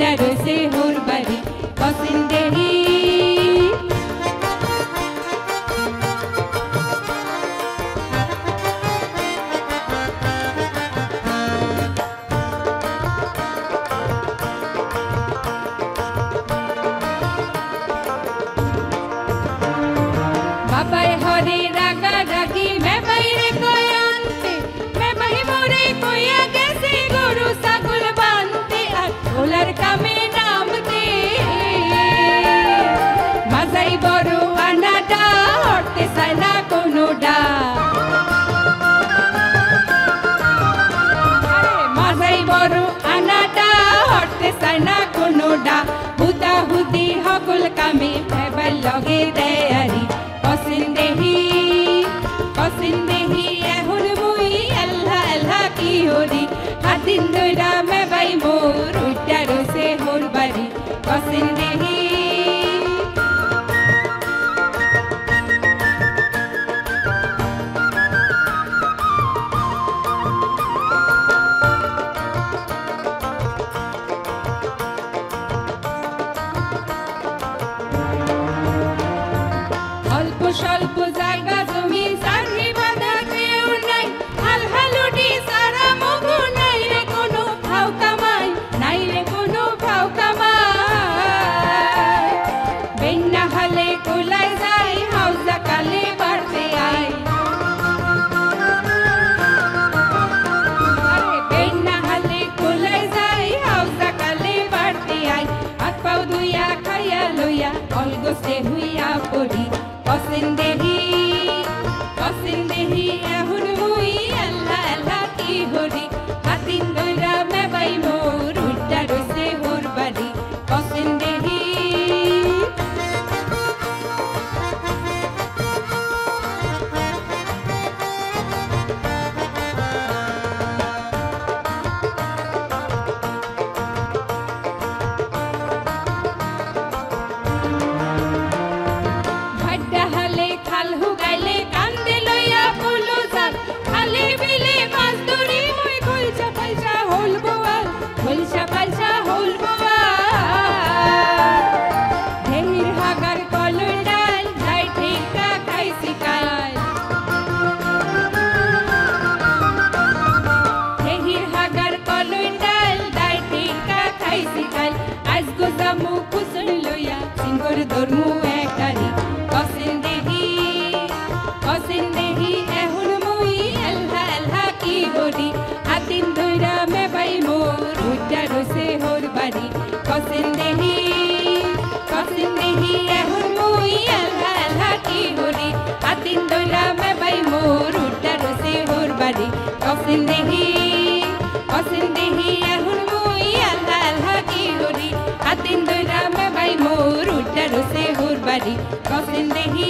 উঠটা রয়েছে হোর বাড়ি পছন্দেহি বাবাই হরে রাগা রাগি মেবাই রে কয়ান্তে মেবাই মোরে কইয়া গেছে গরু ছাগল বানতে আর ওলার কামে নামতে মাজাই বড় আনাটা হরতে চায় না কোনোডা মাজাই বড় আনাটা হরতে চায় না কোনোডা হুদা হুদি হকল কামে মেবাই লগে দেয়ারি পছন্দেহি এখন মুই আল্লাহ আল্লাহ কি হরি হাতিন দইরা মেবাই মোর উঠটা রয়েছে হোর বাড়ি পছন্দেহি স্বল্প জায়গা জমি সারি বাঁধা কেউ নাই হাল হালুটি সারা মগু নাই রে কোনো ভাও কামাই নাই রে কোনো ভাও কামাই বেন্না হালে কোলাই যাই হাউজা কালে বাড়তে আই বেন্না হালে কোলাই যাই হাউজা কালে বাড়তে আই হাত পাও দুইয়া খাইয়া লইয়া অলগোসে হুইয়া পড়ি পছন্দেহি এখন মুই আল্লাহ আল্লাহ কি হরি হাতিন দইরা মেবাই মোর উঠটা রয়েছে হোর বাড়ি পছন্দেহি ধর্মু একারি পছন্দেহি এখন মুই আল্লাহ আল্লাহ কি হরি হাতিন ধইরা মেবাই মোর উঠটা রয়েছে হোর বাড়ি পছন্দেহি এখন মুই আল্লাহ আল্লাহ কি হরি হাতিন ধইরা মেবাই মোর উঠটা রয়েছে হোর বাড়ি পছন্দেহি এখন মুই আল্লাহ আল্লাহ কি হরি হাতিন ধইরা মেবাই মোর উঠটা রয়েছে হোর বাড়ি পছন্দেহি